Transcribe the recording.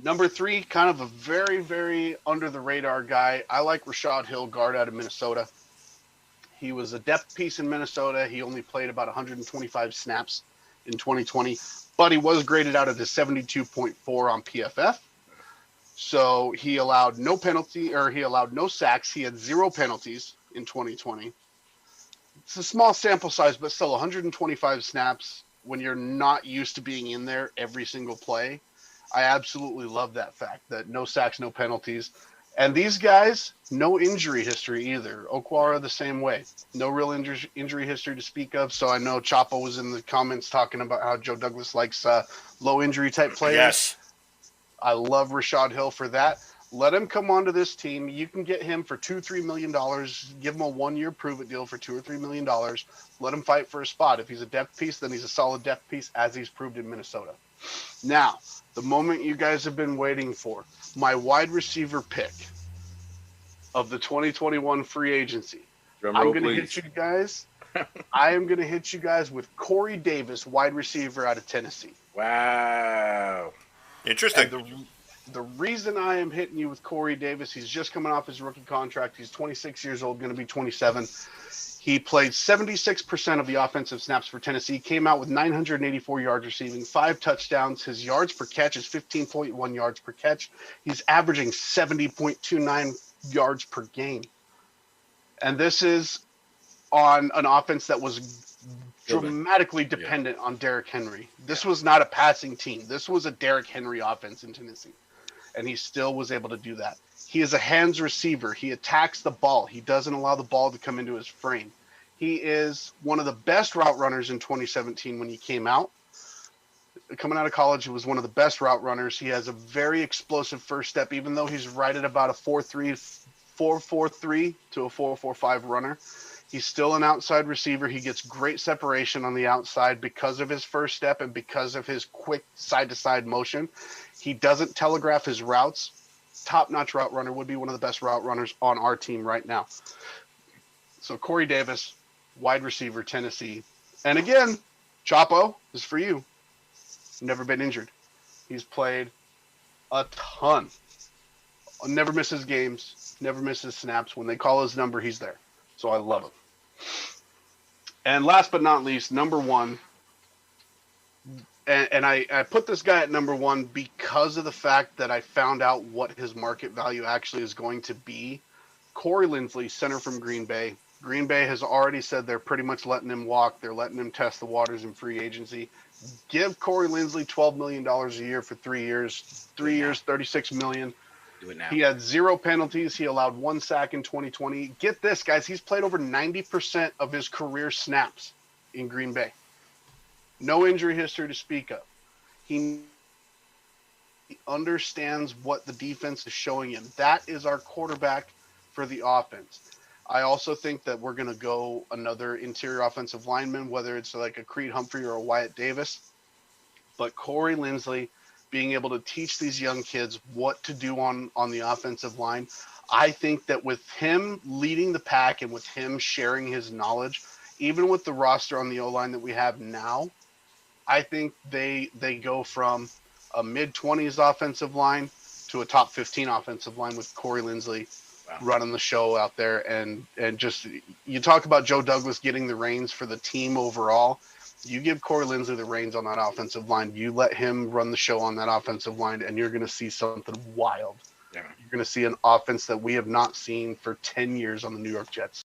Number 3, kind of a very, very under the radar guy. I like Rashod Hill, guard out of Minnesota. He was a depth piece in Minnesota. He only played about 125 snaps in 2020, but he was graded out at a 72.4 on PFF. So he allowed no sacks. He had 0 penalties in 2020. It's a small sample size, but still 125 snaps when you're not used to being in there every single play. I absolutely love that fact that no sacks, no penalties. And these guys, no injury history either. Okwara the same way. No real injury history to speak of. So I know Chapo was in the comments talking about how Joe Douglas likes low injury type players. Yes. I love Rashod Hill for that. Let him come onto this team. You can get him for $2-3 million. Give him a 1-year prove-it deal for $2 or $3 million. Let him fight for a spot. If he's a depth piece, then he's a solid depth piece, as he's proved in Minnesota. Now, the moment you guys have been waiting for, my wide receiver pick of the 2021 free agency. I'm going to hit you guys. I am going to hit you guys with Corey Davis, wide receiver out of Tennessee. Wow. Interesting. The reason I am hitting you with Corey Davis, he's just coming off his rookie contract. He's 26 years old, going to be 27. He played 76% of the offensive snaps for Tennessee, came out with 984 yards receiving, 5 touchdowns. His yards per catch is 15.1 yards per catch. He's averaging 70.29 yards per game. And this is on an offense that was dramatically dependent on Derrick Henry. This was not a passing team. This was a Derrick Henry offense in Tennessee. And he still was able to do that. He is a hands receiver. He attacks the ball. He doesn't allow the ball to come into his frame. He is one of the best route runners in 2017 when he came out. Coming out of college, he was one of the best route runners. He has a very explosive first step, even though he's right at about a 4.43 to a 4.45 runner. He's still an outside receiver. He gets great separation on the outside because of his first step and because of his quick side-to-side motion. He doesn't telegraph his routes. Top-notch route runner, would be one of the best route runners on our team right now. So Corey Davis, wide receiver, Tennessee. And again, Chapo, this is for you. Never been injured. He's played a ton. Never misses games. Never misses snaps. When they call his number, he's there. So I love him. And last but not least, number 1. And I put this guy at number 1 because of the fact that I found out what his market value actually is going to be. Corey Linsley, center from Green Bay. Green Bay has already said they're pretty much letting him walk. They're letting him test the waters in free agency. Give Corey Linsley $12 million a year for 3 years. 3 years, $36 million. Do it now. He had 0 penalties. He allowed 1 sack in 2020. Get this, guys. He's played over 90% of his career snaps in Green Bay. No injury history to speak of. He understands what the defense is showing him. That is our quarterback for the offense. I also think that we're going to go another interior offensive lineman, whether it's like a Creed Humphrey or a Wyatt Davis. But Corey Linsley, being able to teach these young kids what to do on the offensive line, I think that with him leading the pack and with him sharing his knowledge, even with the roster on the O-line that we have now, I think they go from a mid-20s offensive line to a top 15 offensive line with Corey Linsley running the show out there. And just, you talk about Joe Douglas getting the reins for the team overall. You give Corey Linsley the reins on that offensive line. You let him run the show on that offensive line, and you're going to see something wild. Yeah. You're going to see an offense that we have not seen for 10 years on the New York Jets.